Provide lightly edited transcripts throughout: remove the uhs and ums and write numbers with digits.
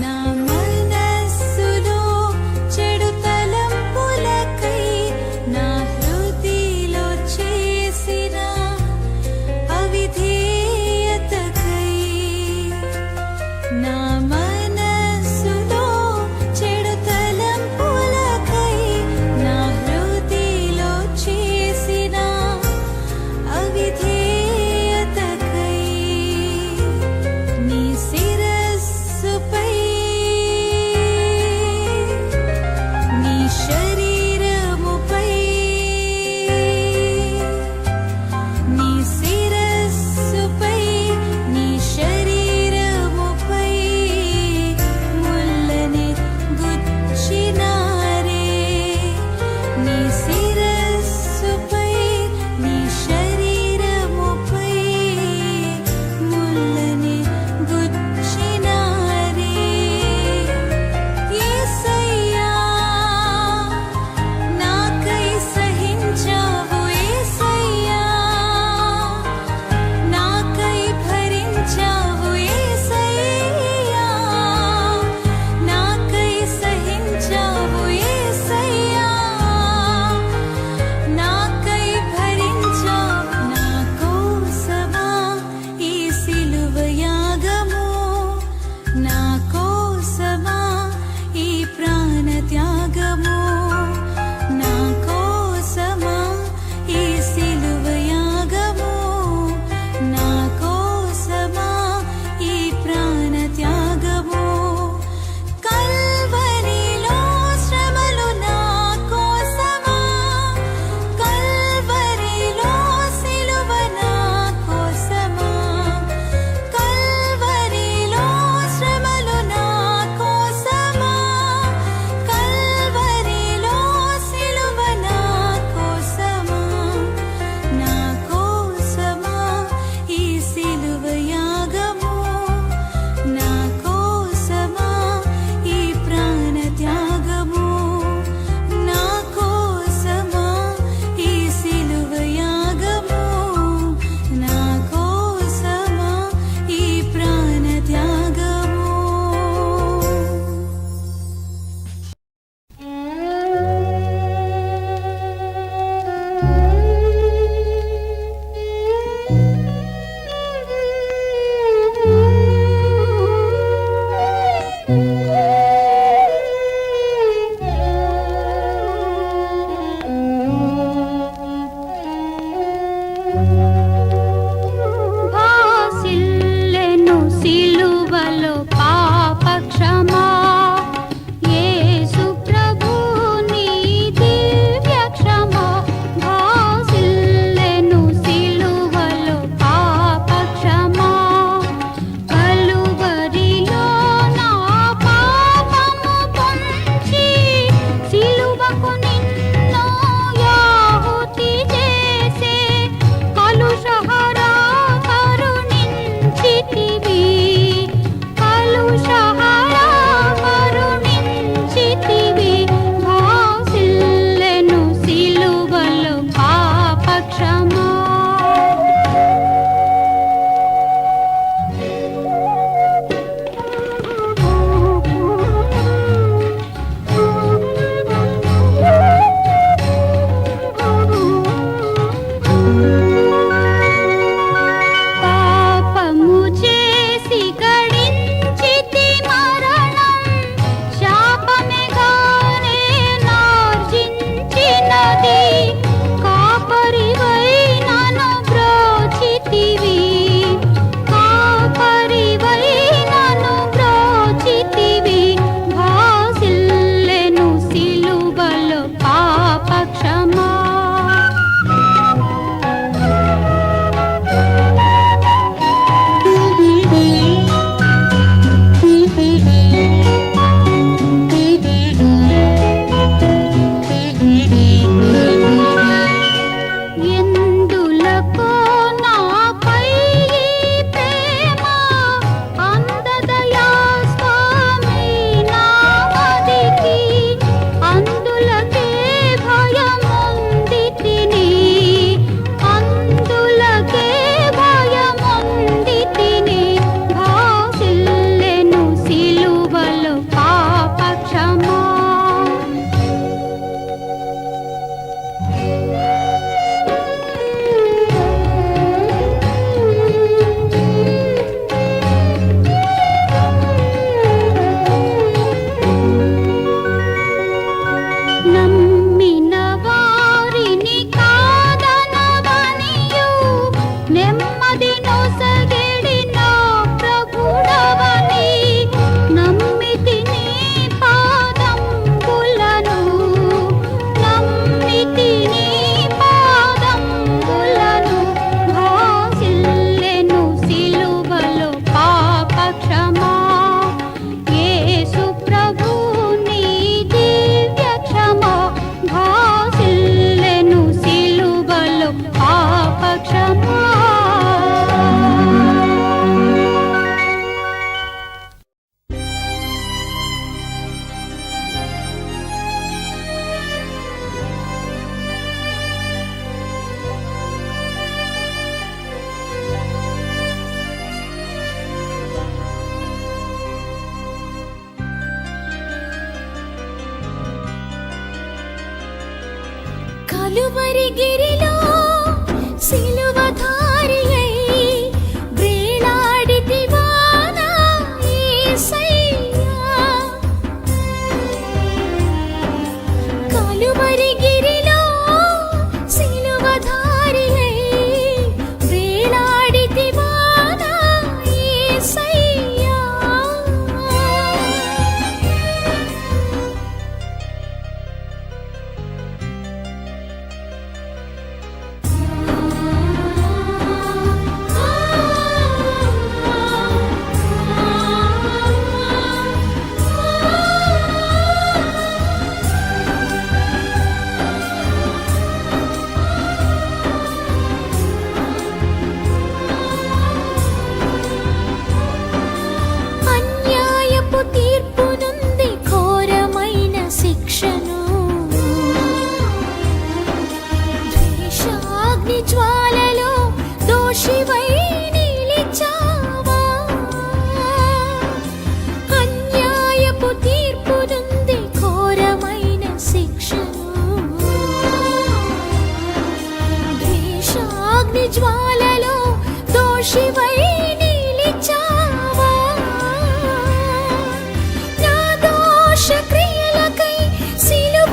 నా మనస్సులో చెడు తలంపులకై నా హృదయలో చేసిన అవిధేయతకై నా మనస్సులో చెడు తలంపులకై నా హృదయలో చేసిన అవిధేయతకై నీ శిరస్సుపై కలువరి గిరిలో సిలువధారి అయి వేలాడితివా నా యేసయ్యా. కలువరి గిరిలో సిలువధారి అయి వేలాడితివా నా యేసయ్యా. అన్యాయపు తీర్పు నుండి ఘోరమైన శిక్షను ద్వేషాగ్ని జ్వాలలో దోషివై నిలిచావా. అన్యాయపు తీర్పు నుండి ఘోరమైన శిక్షను ద్వేషాగ్ని జ్వాలలో దోషివై నిలిచావా. నా దోష క్రియలకై సిలువ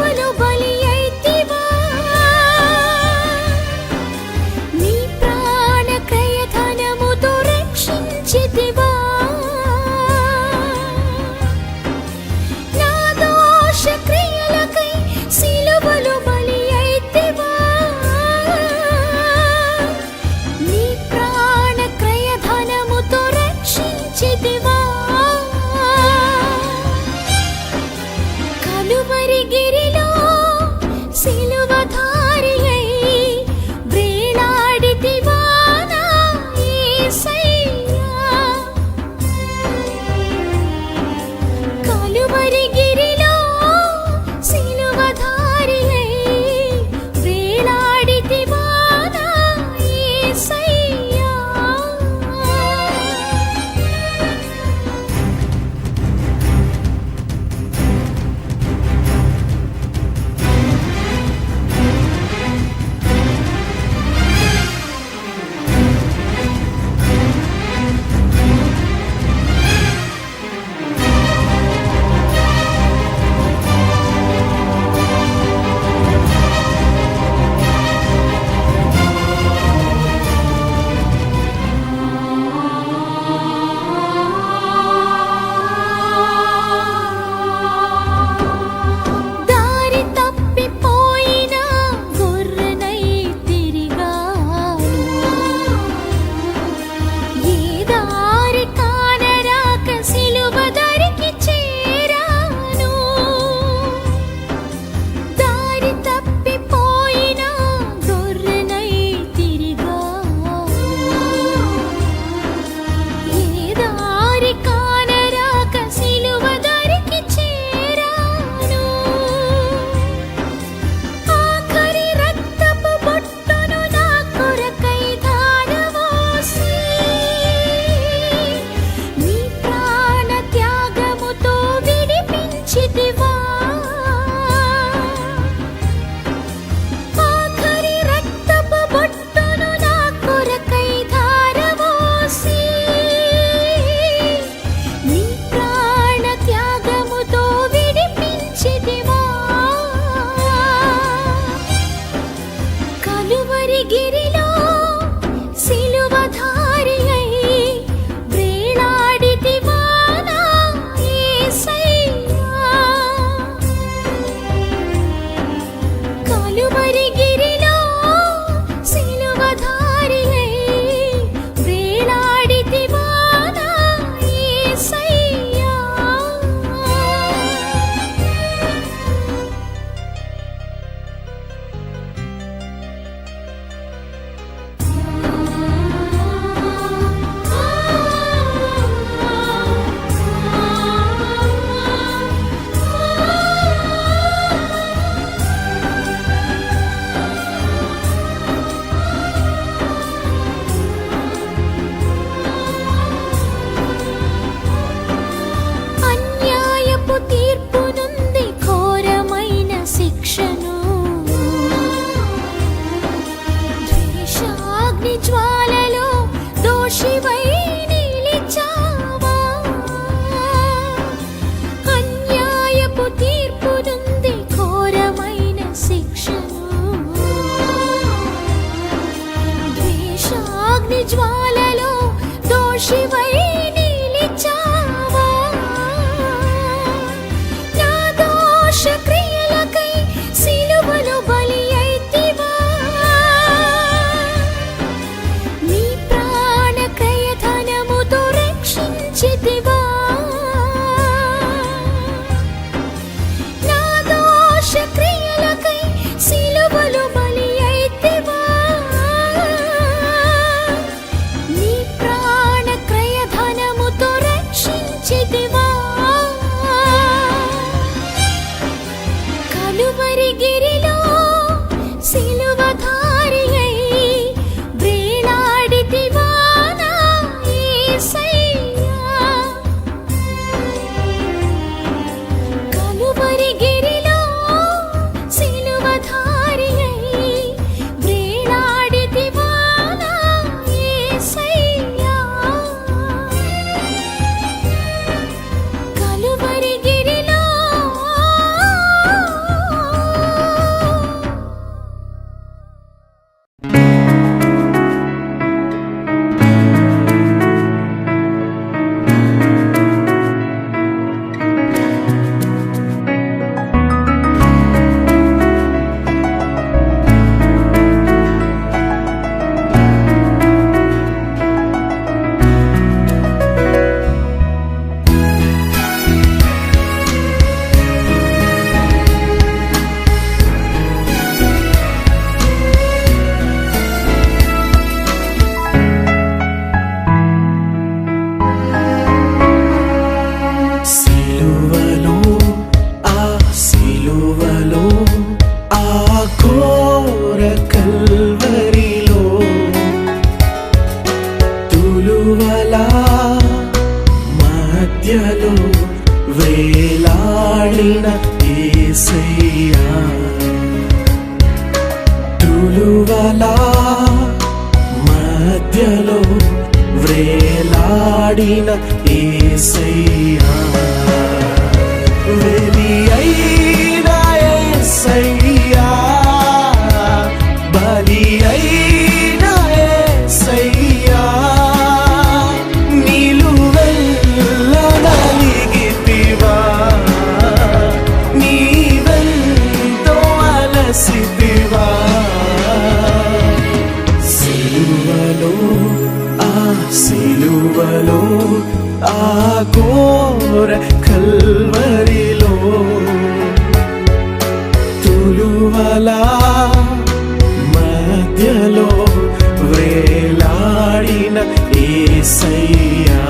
దోషివై నిలిచావా నా దోష క్రియలకై సిలువలో బలి అయితివా నీ ప్రాణ క్రయధనముతో రక్షించితివా నా దోష క్రియలకై సిలువలో బలి అయితివా నీ ప్రాణ క్రయధనముతో రక్షించితివా కలువరి గిరిలో సిలువధారియై వేలాడితివా నా యేసయ్యా కలువరి గిరిలో సిలువధారియై వేలాడితివా నా యేసయ్యా కలువరి గిరిలో సిలువలో ఆ ఘోర కల్వరిలో తులువలా మధ్యలో వేలాడిన యేసయ్యా తులువలా మధ్యలో వేలాడిన యేసయ్యా వెలి అయిన యేసయ్యా బలి అయిన యేసయ్యా నిలువెల్ల నలిగితివా నీవెంతో అలసితివా సిలువలో ఆ ఘోర కల్వరిలో తులువలా మధ్యలో వేలాడిన యేసయ్యా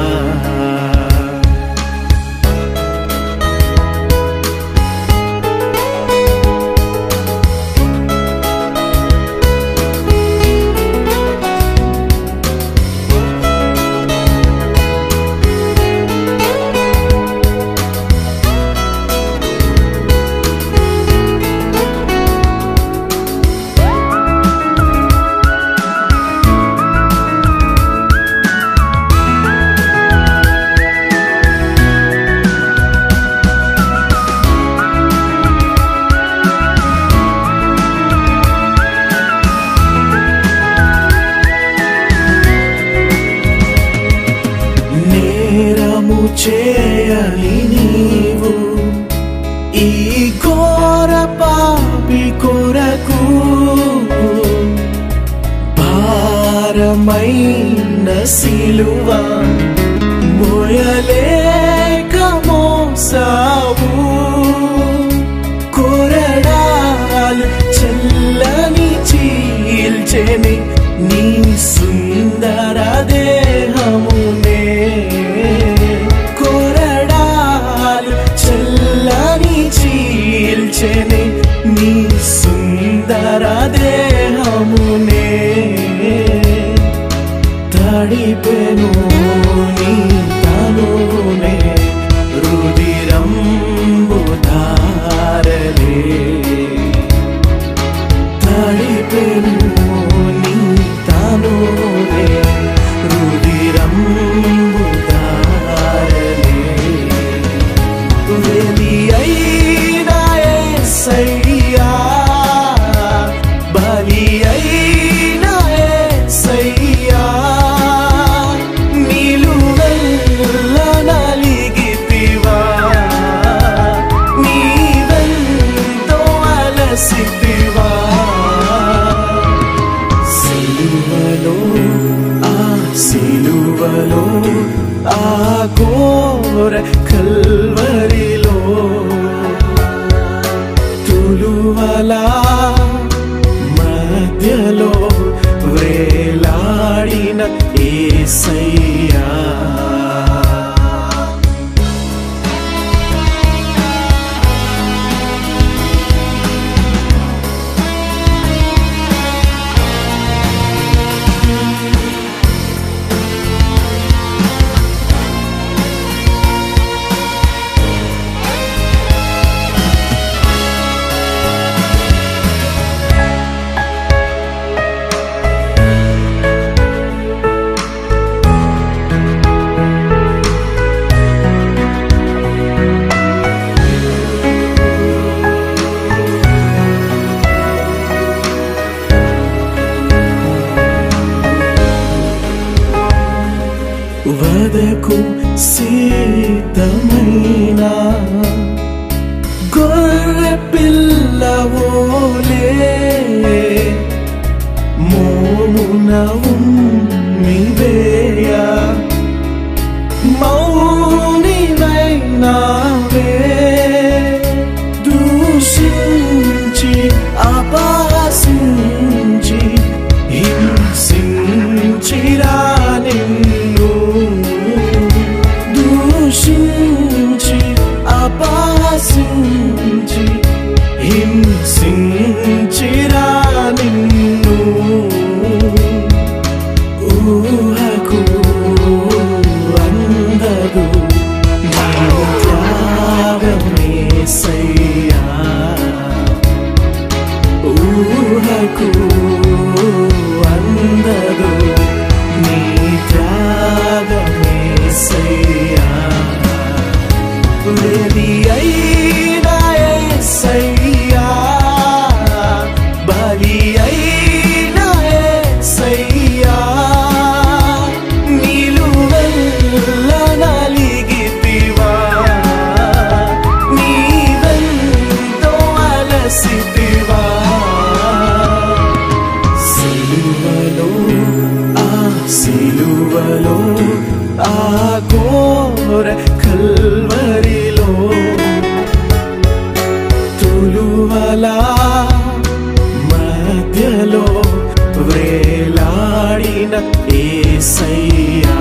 నేరము చేయని నీవు ఈ ఘోర పాపి కొరకు భారమైన సిలువ మోయలేక మోసావు కొరడాలు చల్లని చీల్చెని నీ సుందర దేహమునే కొరడాలు చల్లని చీల్చెని నీ సుందర దేహమునే తడిపెను నీ తనునే రుదిరంబు ధారలే తడిపెను నీ తనునే రుదిరంబు ధారలే వెలి అయిన యేసయ్యా బలి అయిన యేసయ్యా పిల్లవోలే మోమున ఉమ్మివేయ మౌనివైనావే దూషించి అపహసించి హింసించిరా నిన్ను దూషించి అపహసించి హింసించిరా నిన్ను ఊహకు అందదు నీ త్యాగమేసయ్యా ఊహకు అందదు నీ త్యాగమేసయ్యా వెలి అయినా యేసయ్యా బలి అయినా యేసయ్యా నిలువెల్ల నలిగితివా నీవెంతో అలసితివా సిలువలో సిలువలో ఆ ఘోర కల్వరిలో తులువలా మధ్యలో వ్రేలాడిన యేసయ్యా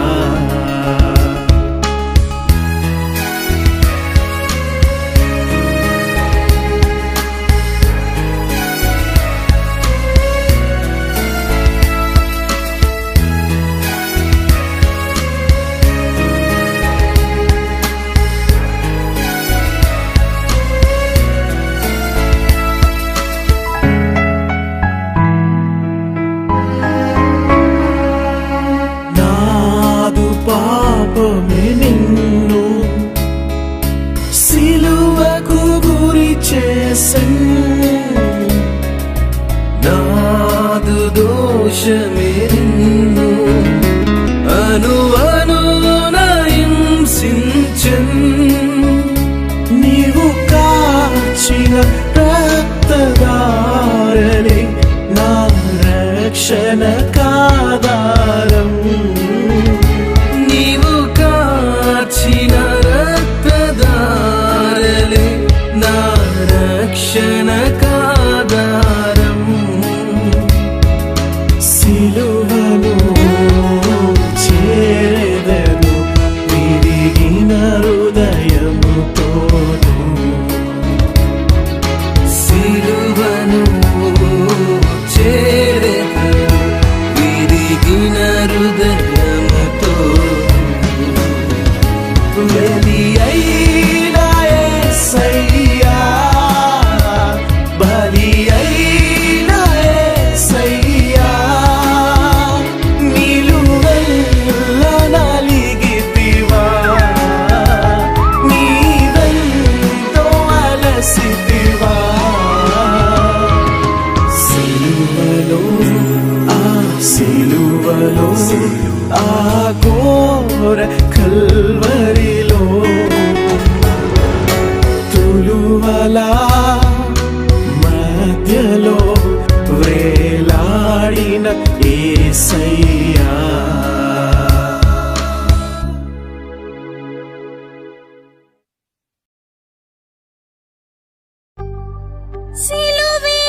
నాదు పాపమే నిన్ను సిలువకు గురి చేసెను నాదు దోషమే నిన్ను అనువనున హింసించెను నీవు కాచిన రక్తధారలే నా రక్షణ కాదారం నీవు కాచిన రక్తధారలే నా రక్షణ కాదారం సిలువను చేరెదను విరిగిన హృదయముతోను సిలువను చేరెదను విరిగిన హృదయముతో వెలి అయినా యేసయ్యా బలి అయినా యేసయ్యా నిలువెల్ల నలిగితివా నీవెంతో అలసితివా సిలువలో ఆ ఘోర కల్వరిలో తులువలా మధ్యలో వ్రేలాడిన యేసయ్యా సిలువే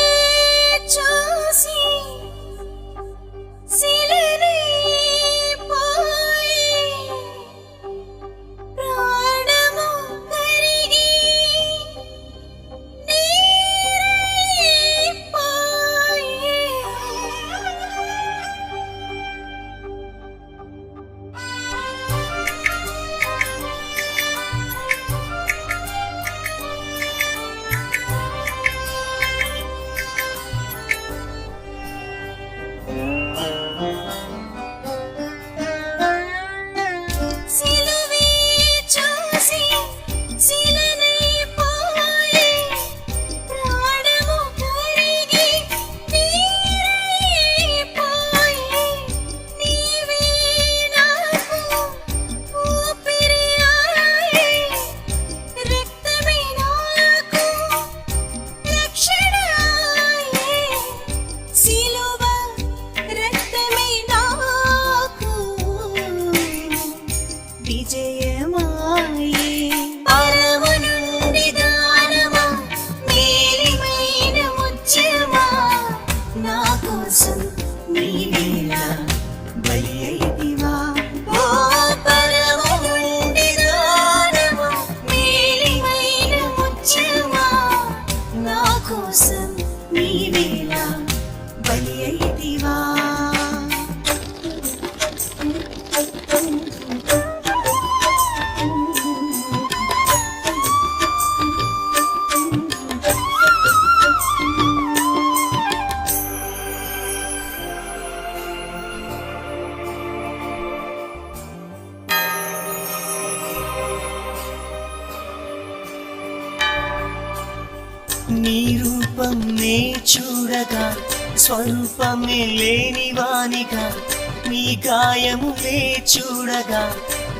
చూసి సిలువే పోయి ప్రాణము కరిగి నీరైపోయి కోసం నీవేలా బలి అయితివా. నీ రూపం నే చూడగా స్వరూపమే లేని వానిగా, నీ గాయములే చూడగా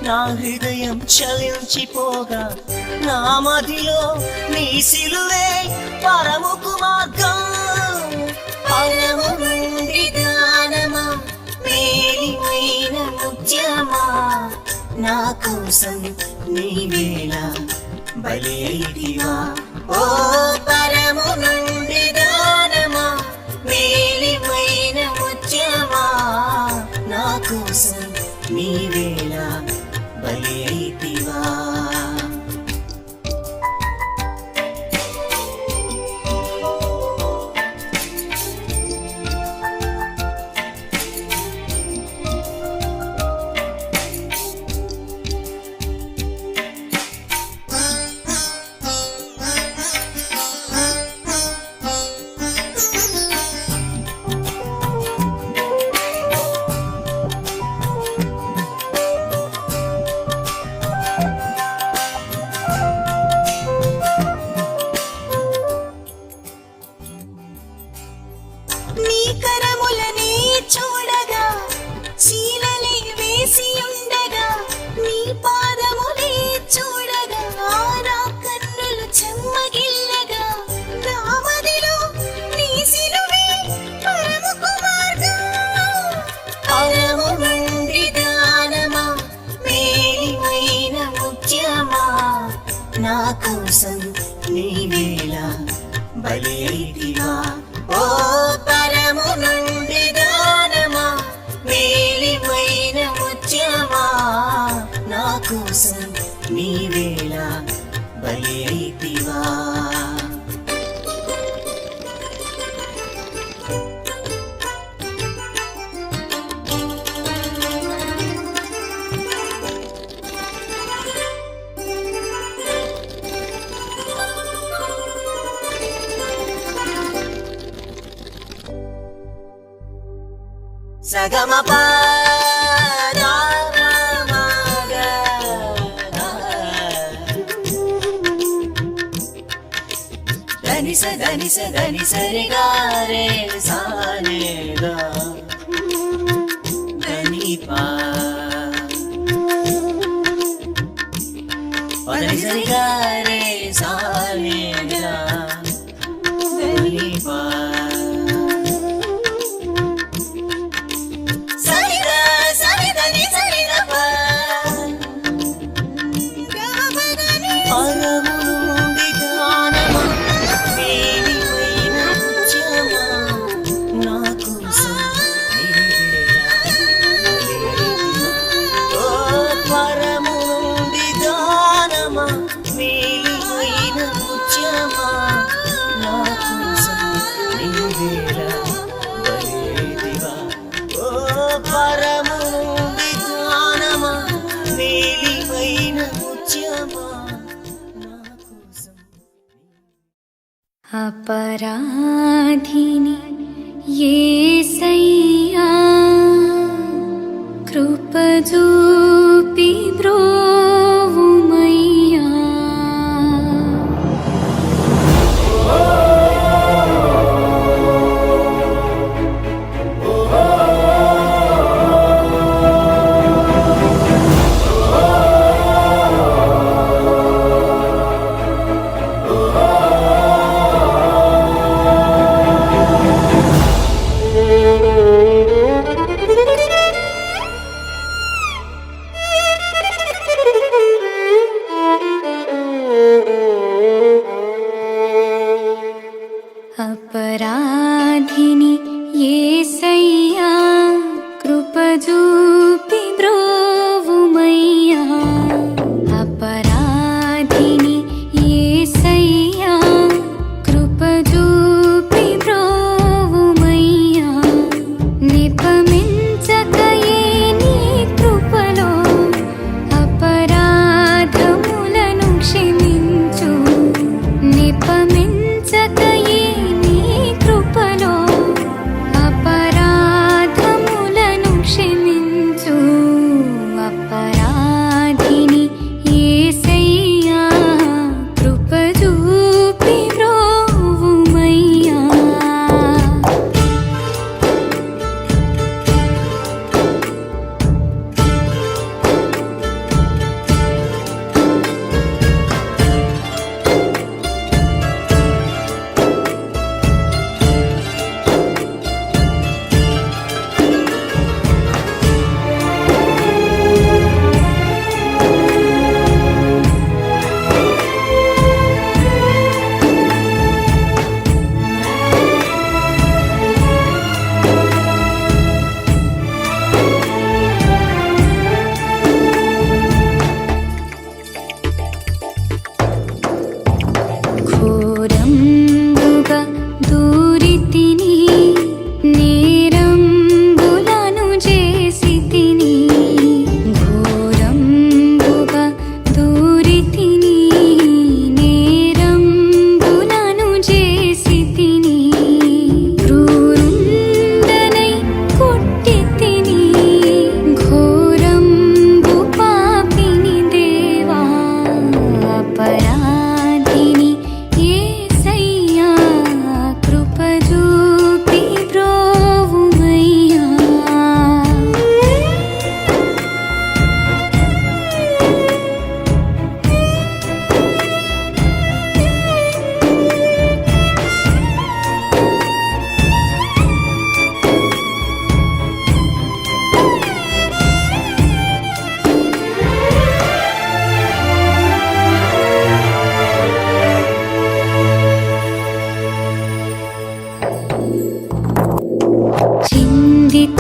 నా హృదయం చలించిపోగా, నా మదిలో నీ సిలువే పరముకు మార్గం. పరము నుండి దానమా మేలిమైన ముత్యమా, నా కోసం నీవేలా బలి అయితివా. ఓ పరము నుండి దానమా మేలిమైన ముత్యమా, నా కోసం నీవేలా బలి అయితివా. నీ కరములనే చూడగా శీలలే వేసి ఉండగా, నీ పాదములే చూడగా నా కన్నులు చెమ్మగిల్లగా, నా మదిలో నీ సిలువే పరముకు మార్గం. పరము నుండి దానమా మేలిమైన ముత్యమా, నా కోసం నీవేలా బలి అయితివా. ఓ పరము నుండి దానమా మేలిమైన ముత్యమా, నా కోసం నీవేలా బలి అయితివా. సగమప ధనిస ధనిస ధనిసరిగా రే సానేగా ధనిపా ధనిసరిగా రే సానేగా ధనిపా. अपराधिनि येसయ్యా కృప చూపి బ్రోవుమయ్యా.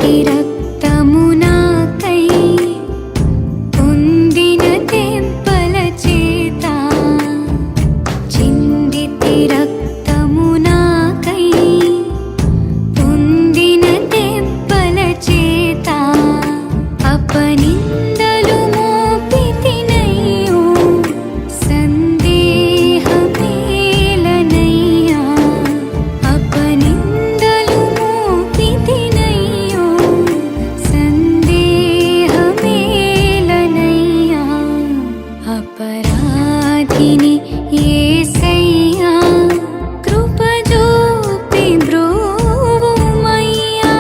చిందితి రక్తము నాకై పొందిన తెంపల చేత చిందితి రక్తము నాకై పొందిన తెంపల చేత అపనిందలు మోపితినయ్యో సందేహమేలనయ్యా అపనిందలు మోపితినయ్యో సందేహమేలనయ్యా అపరాధిని యేసయ్యా కృప చూపి బ్రోవుమయ్యా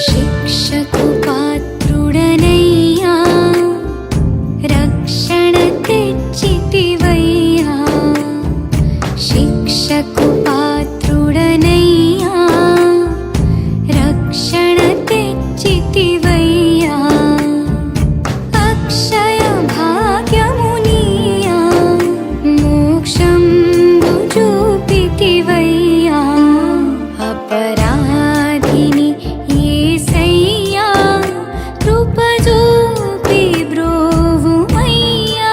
శిక్షకు పాత్రుడనయ్యా రక్షణ తెచ్చితివయ్యా శిక్షకు పాత్రుడనయ్యా రక్షణ తెచ్చితివయ్యా అక్షయ భాగ్యమునియా మోక్షం చూపితివయ్యా అపరాధిని యేసయ్యా కృప చూపి బ్రోవుమయ్యా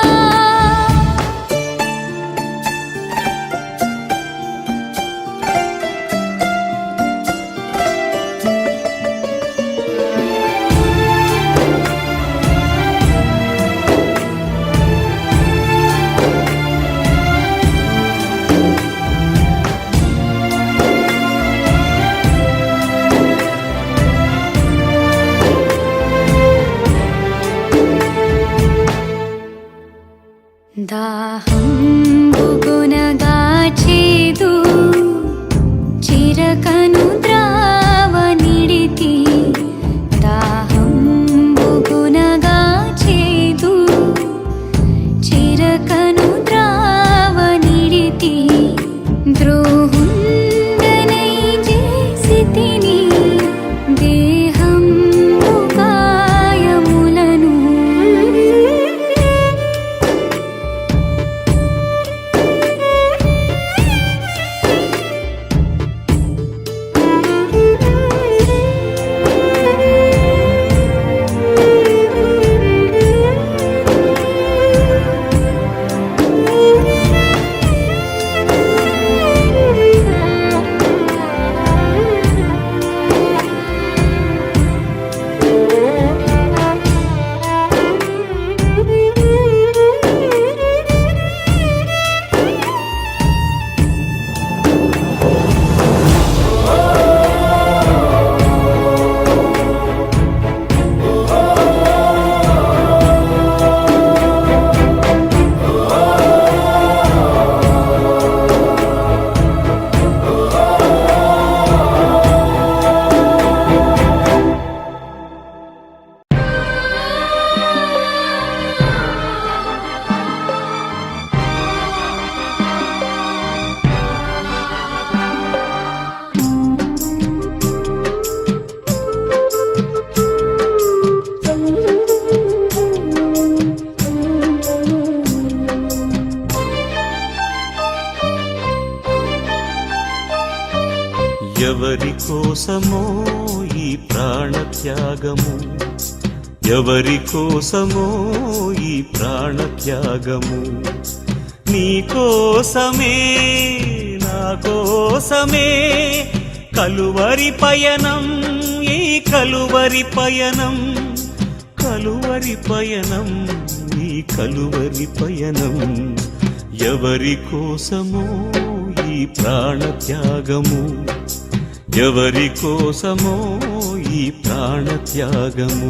దాహంబుగొనగా చేదు చిరకను ద్రావనిడితి దాహంబుగొనగా చేదు చిరకను ద్రావనిడితి ద్రోహుండనై చేసితిని దేహంబు గాయములను ఎవరి కోసమో ఈ ప్రాణత్యాగము ఎవరి కోసమో ఈ ప్రాణత్యాగము నీ కోసమే నా కోసమే కలువరి పయనం ఈ కలువరి పయనం కలువరి పయనం ఈ కలువరి పయనం ఎవరి కోసమో ఈ ప్రాణత్యాగము ఎవరి కోసమో ఈ ప్రాణత్యాగము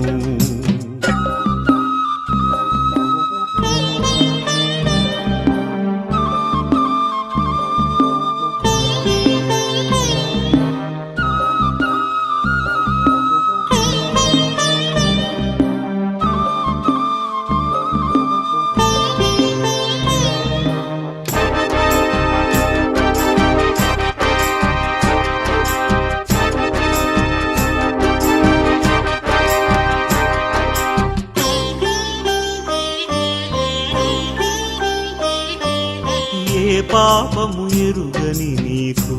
పాపము ఎరుగని నీకు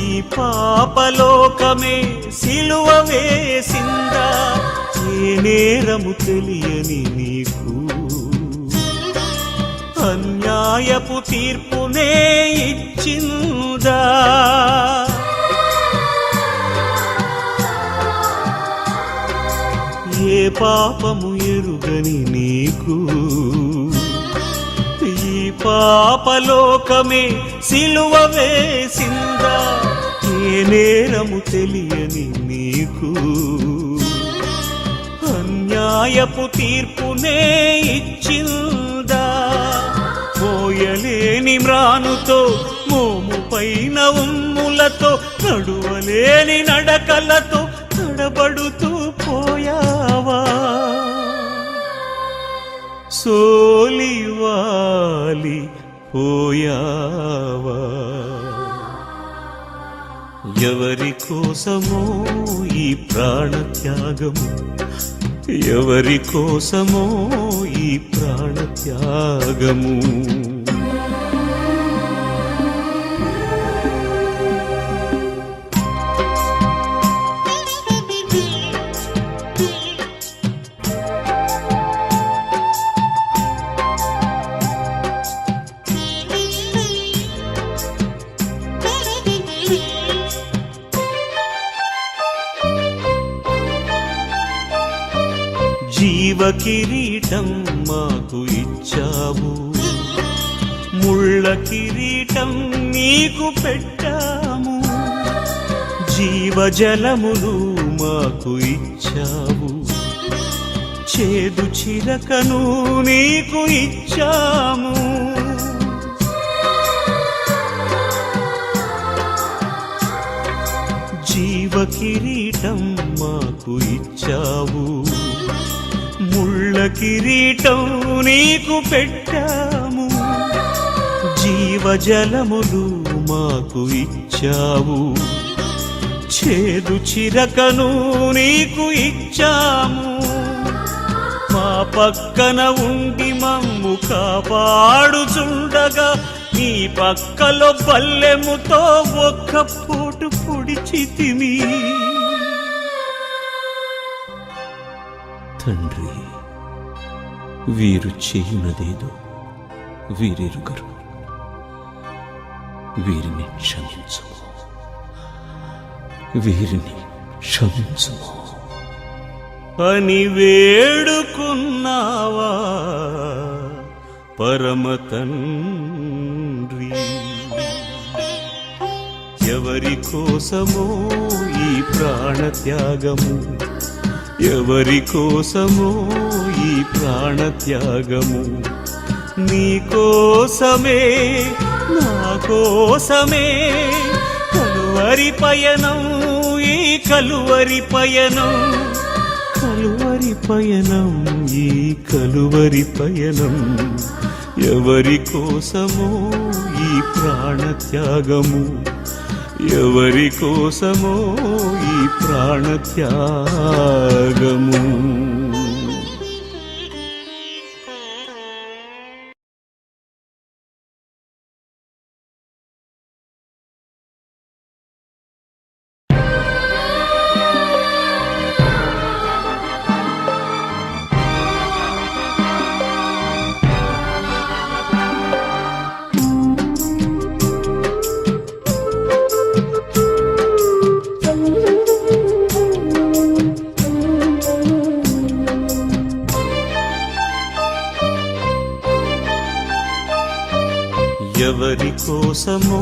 ఈ పాపలోకమే సిలువ వేసిందా ఏ నేరము తెలియని నీకు అన్యాయపు తీర్పునే ఇచ్చిందా ఏ పాపము ఎరుగని నీకు ఈ పాపలోకమే సిలువ వేసిందా ఏ నేరము తెలియని నీకు అన్యాయపు తీర్పునే ఇచ్చిందా మోయలేని మ్రానుతో మోము పైన ఉమ్ములతో నడువలేని నడకలతో తడబడుతూ పోయావా సోలివాలి పోయావా ఎవరి కోసమో ఈ ప్రాణత్యాగము ఎవరి కోసమో ఈ ప్రాణత్యాగము జీవ కిరీటం మాకు ఇచ్చావు ముళ్ళ కిరీటం నీకు పెట్టాము జీవజలములు మాకు ఇచ్చావు చేదు చిరకను నీకు ఇచ్చాము జీవ కిరీటం మాకు ఇచ్చావు ముళ్ళ కిరీటం నీకు పెట్టాము జీవజలములు మాకు ఇచ్చావు చేదు చిరకను నీకు ఇచ్చాము మా పక్కన ఉండి మమ్ము కాపాడుచుండగా నీ పక్కలో బల్లెముతో ఒక్క పోటు పొడిచితిమి తండ్రి వీరు చేయునదేదో వీరెరుగరు వీరిని క్షమించుము వీరిని క్షమించుము అని వేడుకున్నావా పరమ తండ్రి ఎవరి కోసమో ఈ ప్రాణత్యాగము ఎవరి కోసమో ఈ ప్రాణత్యాగము నీ కోసమే నా కోసమే కలువరి పయనం ఈ కలువరి పయనం కలువరి పయనం ఈ కలువరి పయనం ఎవరి కోసమో ఈ ప్రాణత్యాగము ఎవరి కోసమో ఈ ప్రాణత్యాగము ఎవరి కోసమో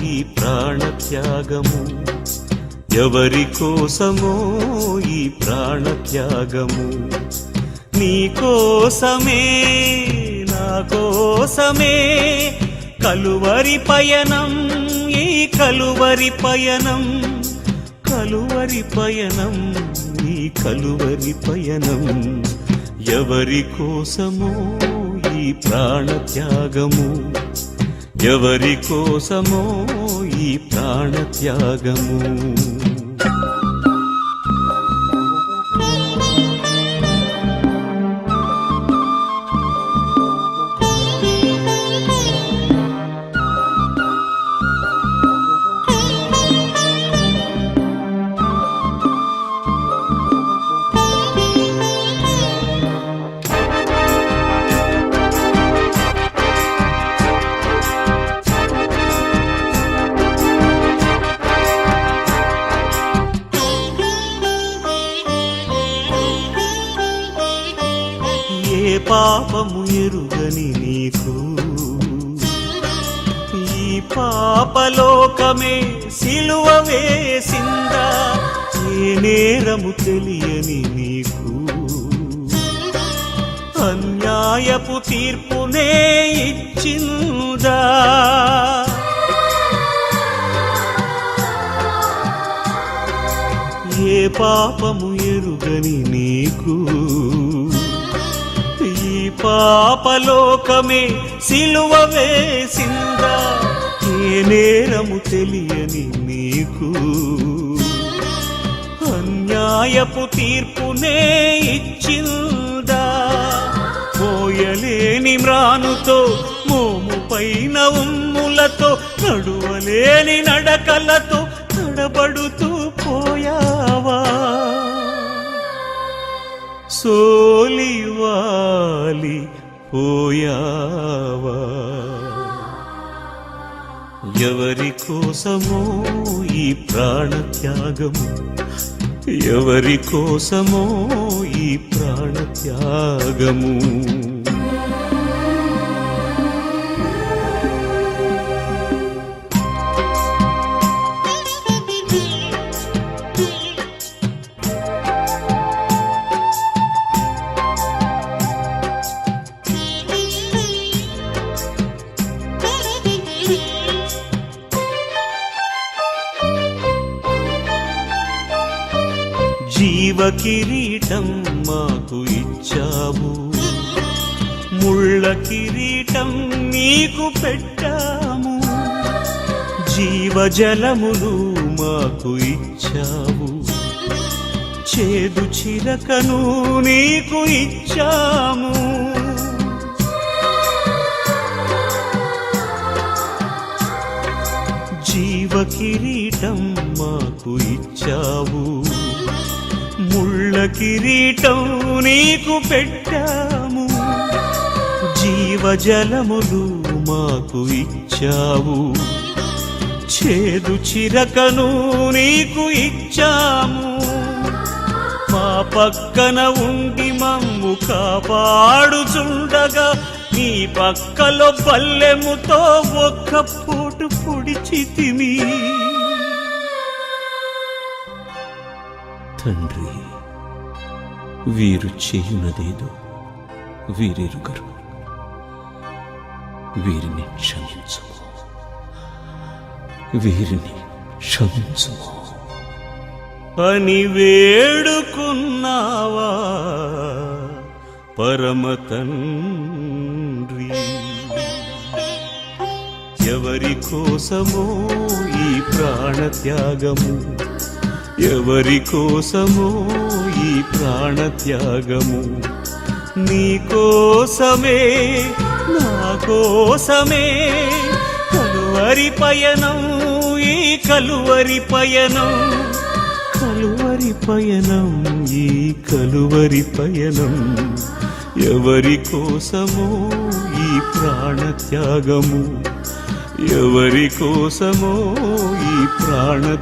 ఈ ప్రాణత్యాగము ఎవరి కోసమో ఈ ప్రాణత్యాగము నీ కోసమే నా కోసమే కలువరి పయనం ఈ కలువరి పయనం కలువరి పయనం ఈ కలువరి పయనం ఎవరి కోసమో ఈ ప్రాణత్యాగము ఎవరి కోసమో ఈ ప్రాణత్యాగము ఏ పాపము ఎరుగని నీకు ఈ పాపలోకమే సిలువ వేసిందా ఏ నేరము తెలియని నీకు అన్యాయపు తీర్పునే ఇచ్చిందా ఏ పాపము ఎరుగని నీకు ఈ పాపలోకమే సిలువ వేసిందా ఏ నేరము తెలియని నీకు అన్యాయపు తీర్పునే ఇచ్చిందా మోయలేని మ్రానుతో మోము పైన ఉమ్ములతో నడువలేని నడకలతో తడబడుతూ పోయావా సోలివాలి పోయావా ఎవరి కోసమో ఈ ప్రాణత్యాగము ఎవరి కోసమో ఈ ప్రాణత్యాగము జీవ కిరీటం మాకు ఇచ్చావు ముళ్ళ కిరీటం నీకు పెట్టాము జీవజలములు మాకు ఇచ్చావు చేదు చిలకను నీకు ఇచ్చాము జీవ కిరీటం మాకు ఇచ్చావు ముళ్ళ కిరీటం నీకు పెట్టాము జీవజలములు మాకు ఇచ్చావు చేదు చిరకను నీకు ఇచ్చాము మా పక్కన ఉండి మమ్ము కాపాడుచుండగా నీ పక్కలో బల్లెముతో ఒక్క పోటు పొడిచితిమి తండ్రి వీరు చేయునదేదో వీరెరుగరు వీరిని క్షమించుము వీరిని క్షమించుము అని వేడుకున్నావా పరమ తండ్రి ఎవరి కోసమో ఈ ప్రాణత్యాగము ఎవరి కోసమో ఈ ప్రాణత్యాగము నీ కోసమే నా కోసమే కలువరి పయనం ఈ కలువరి పయనం కలువరి పయనం ఈ కలువరి పయనం ఎవరి కోసమో ఈ ప్రాణత్యాగము ఎవరి కోసమో ఈ ప్రాణత్యాగము